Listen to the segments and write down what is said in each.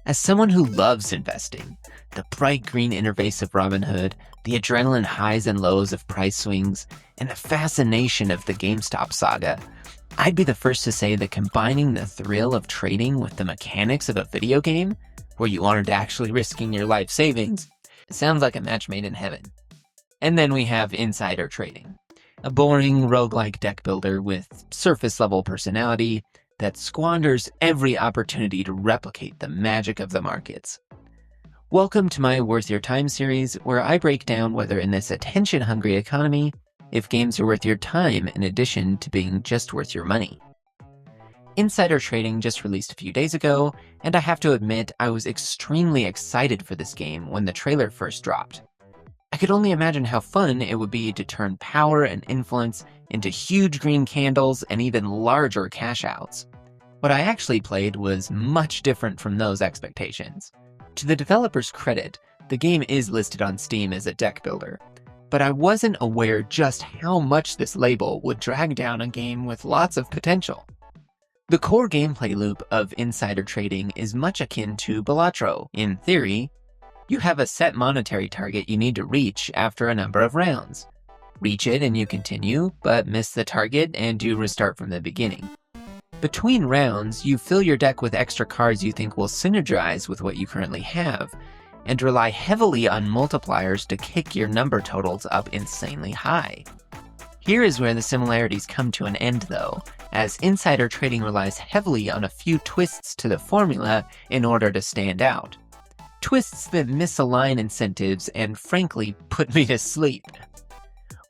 As someone who loves investing, the bright green interface of Robinhood, the adrenaline highs and lows of price swings, and the fascination of the GameStop saga, I'd be the first to say that combining the thrill of trading with the mechanics of a video game, where you aren't actually risking your life savings, sounds like a match made in heaven. And then we have insider trading, a boring roguelike deck builder with surface-level personality that squanders every opportunity to replicate the magic of the markets. Welcome to my Worth Your Time series, where I break down whether in this attention-hungry economy, if games are worth your time in addition to being just worth your money. Insider Trading just released a few days ago, and I have to admit I was extremely excited for this game when the trailer first dropped. I could only imagine how fun it would be to turn power and influence into huge green candles and even larger cash outs. What I actually played was much different from those expectations. To the developer's credit, the game is listed on Steam as a deck builder, but I wasn't aware just how much this label would drag down a game with lots of potential. The core gameplay loop of insider trading is much akin to blatantly. In theory, you have a set monetary target you need to reach after a number of rounds. Reach it and you continue, but miss the target and you restart from the beginning. Between rounds, you fill your deck with extra cards you think will synergize with what you currently have, and rely heavily on multipliers to kick your number totals up insanely high. Here is where the similarities come to an end though, as insider trading relies heavily on a few twists to the formula in order to stand out. Twists that misalign incentives and frankly put me to sleep.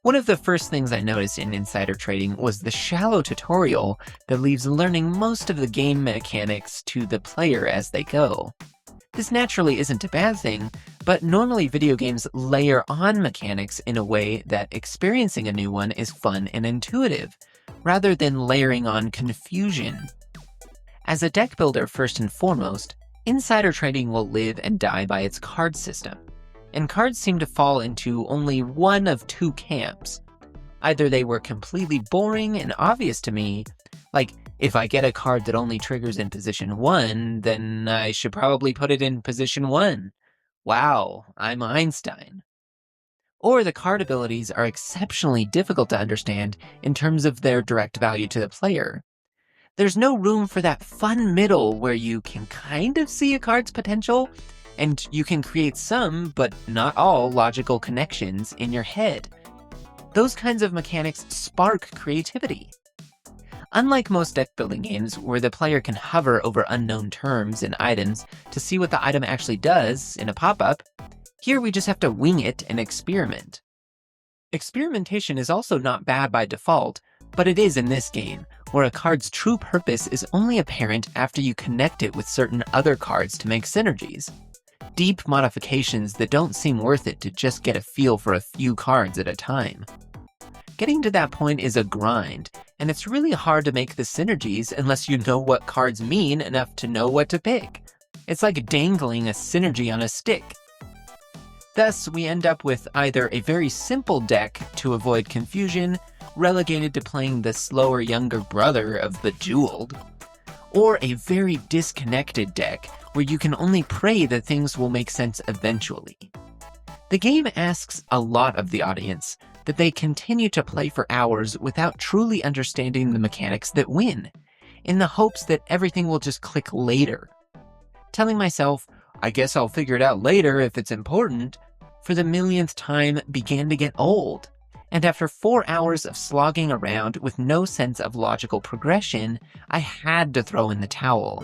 One of the first things I noticed in insider trading was the shallow tutorial that leaves learning most of the game mechanics to the player as they go. This naturally isn't a bad thing, but normally video games layer on mechanics in a way that experiencing a new one is fun and intuitive, rather than layering on confusion. As a deck builder first and foremost, insider trading will live and die by its card system, and cards seem to fall into only one of two camps. Either they were completely boring and obvious to me, like if I get a card that only triggers in position 1, then I should probably put it in position 1. Wow, I'm Einstein. Or the card abilities are exceptionally difficult to understand in terms of their direct value to the player. There's no room for that fun middle where you can kind of see a card's potential, and you can create some, but not all, logical connections in your head. Those kinds of mechanics spark creativity. Unlike most deck building games, where the player can hover over unknown terms and items to see what the item actually does in a pop-up, here we just have to wing it and experiment. Experimentation is also not bad by default, but it is in this game, where a card's true purpose is only apparent after you connect it with certain other cards to make synergies. Deep modifications that don't seem worth it to just get a feel for a few cards at a time. Getting to that point is a grind, and it's really hard to make the synergies unless you know what cards mean enough to know what to pick. It's like dangling a synergy on a stick. Thus, we end up with either a very simple deck to avoid confusion, relegated to playing the slower younger brother of Bejeweled, or a very disconnected deck where you can only pray that things will make sense eventually. The game asks a lot of the audience, that they continue to play for hours without truly understanding the mechanics that win, in the hopes that everything will just click later. Telling myself, I guess I'll figure it out later if it's important, for the millionth time began to get old, and after 4 hours of slogging around with no sense of logical progression, I had to throw in the towel.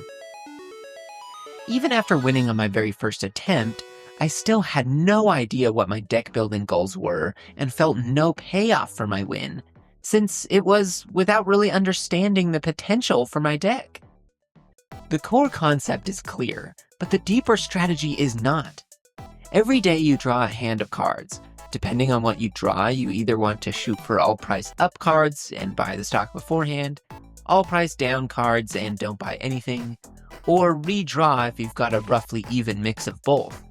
Even after winning on my very first attempt, I still had no idea what my deck building goals were and felt no payoff for my win, since it was without really understanding the potential for my deck. The core concept is clear, but the deeper strategy is not. Every day you draw a hand of cards. Depending on what you draw, you either want to shoot for all price up cards and buy the stock beforehand, all price down cards and don't buy anything, or redraw if you've got a roughly even mix of both.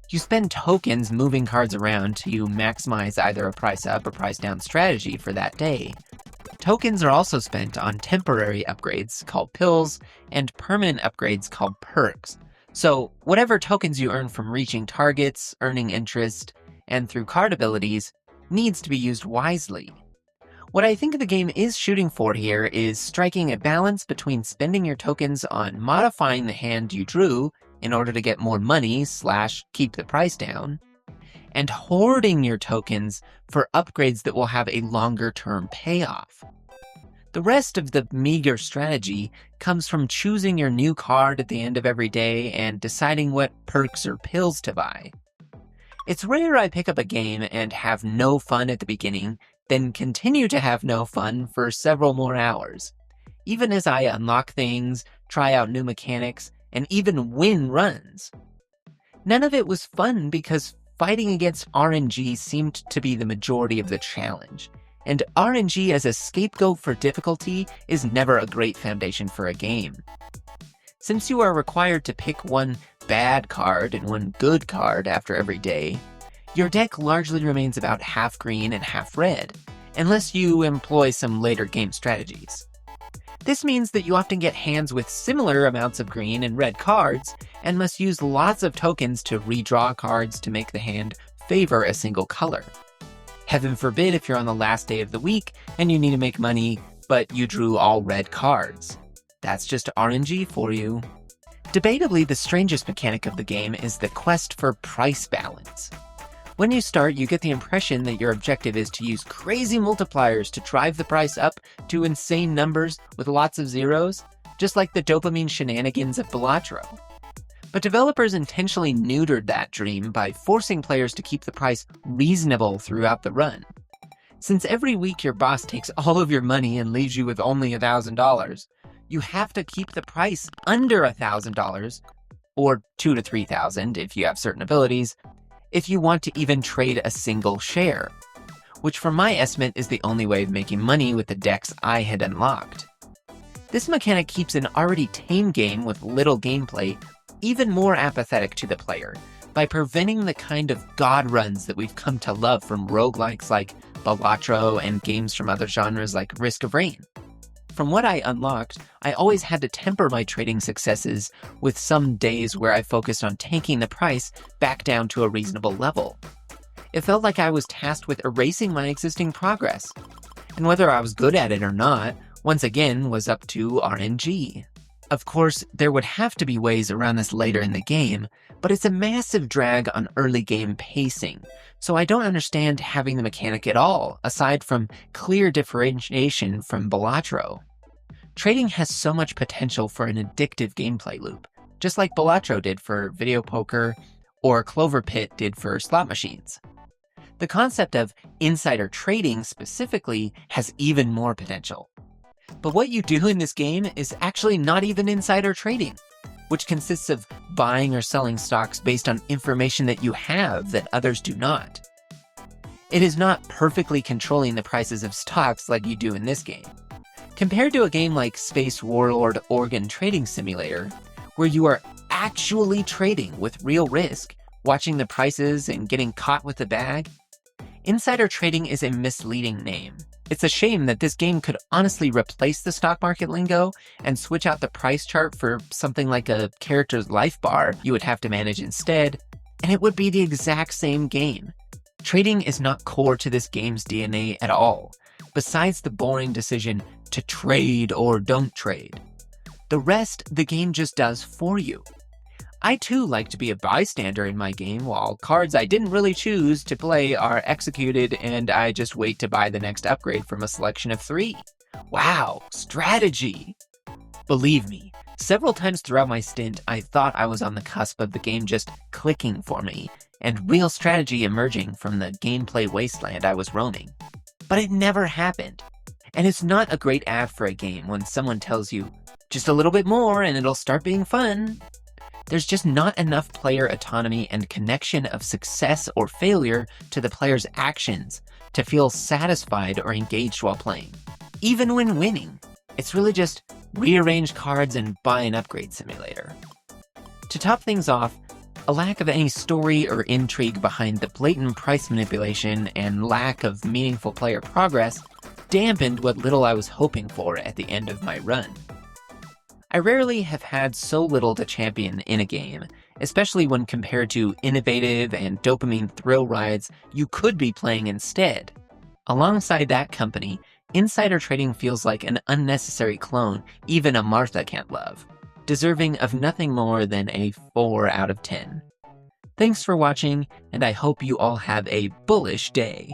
You spend tokens moving cards around to maximize either a price up or price down strategy for that day. Tokens are also spent on temporary upgrades called pills and permanent upgrades called perks, So whatever tokens you earn from reaching targets, earning interest, and through card abilities needs to be used wisely. What I think the game is shooting for here is striking a balance between spending your tokens on modifying the hand you drew in order to get more money / keep the price down, and hoarding your tokens for upgrades that will have a longer-term payoff. The rest of the meager strategy comes from choosing your new card at the end of every day and deciding what perks or pills to buy. It's rare I pick up a game and have no fun at the beginning, then continue to have no fun for several more hours, even as I unlock things, try out new mechanics, and even win runs. None of it was fun because fighting against RNG seemed to be the majority of the challenge, and RNG as a scapegoat for difficulty is never a great foundation for a game. Since you are required to pick one bad card and one good card after every day, your deck largely remains about half green and half red, unless you employ some later game strategies. This means that you often get hands with similar amounts of green and red cards, and must use lots of tokens to redraw cards to make the hand favor a single color. Heaven forbid if you're on the last day of the week and you need to make money, but you drew all red cards. That's just RNG for you. Debatably, the strangest mechanic of the game is the quest for price balance. When you start, you get the impression that your objective is to use crazy multipliers to drive the price up to insane numbers with lots of zeros, just like the dopamine shenanigans of Balatro. But developers intentionally neutered that dream by forcing players to keep the price reasonable throughout the run. Since every week your boss takes all of your money and leaves you with only $1,000, you have to keep the price under $1,000, or $2,000 to $3,000 if you have certain abilities, if you want to even trade a single share, which from my estimate is the only way of making money with the decks I had unlocked. This mechanic keeps an already tame game with little gameplay even more apathetic to the player by preventing the kind of god runs that we've come to love from roguelikes like Balatro and games from other genres like Risk of Rain. From what I unlocked, I always had to temper my trading successes with some days where I focused on tanking the price back down to a reasonable level. It felt like I was tasked with erasing my existing progress, and whether I was good at it or not, once again, was up to RNG. Of course, there would have to be ways around this later in the game, but it's a massive drag on early game pacing, so I don't understand having the mechanic at all, aside from clear differentiation from Balatro. Trading has so much potential for an addictive gameplay loop, just like Balatro did for video poker or Clover Pit did for slot machines. The concept of insider trading specifically has even more potential. But what you do in this game is actually not even insider trading, which consists of buying or selling stocks based on information that you have that others do not. It is not perfectly controlling the prices of stocks like you do in this game. Compared to a game like Space Warlord Organ Trading Simulator, where you are actually trading with real risk, watching the prices and getting caught with the bag, insider trading is a misleading name. It's a shame that this game could honestly replace the stock market lingo and switch out the price chart for something like a character's life bar you would have to manage instead, and it would be the exact same game. Trading is not core to this game's DNA at all, besides the boring decision to trade or don't trade. The rest, the game just does for you. I too like to be a bystander in my game while cards I didn't really choose to play are executed and I just wait to buy the next upgrade from a selection of 3. Wow, strategy! Believe me, several times throughout my stint I thought I was on the cusp of the game just clicking for me and real strategy emerging from the gameplay wasteland I was roaming. But it never happened. And it's not a great ad for a game when someone tells you, just a little bit more and it'll start being fun. There's just not enough player autonomy and connection of success or failure to the player's actions to feel satisfied or engaged while playing. Even when winning, it's really just rearrange cards and buy an upgrade simulator. To top things off, a lack of any story or intrigue behind the blatant price manipulation and lack of meaningful player progress dampened what little I was hoping for at the end of my run. I rarely have had so little to champion in a game, especially when compared to innovative and dopamine thrill rides you could be playing instead. Alongside that company, insider trading feels like an unnecessary clone even a Martha can't love, deserving of nothing more than a 4 out of 10. Thanks for watching, and I hope you all have a bullish day.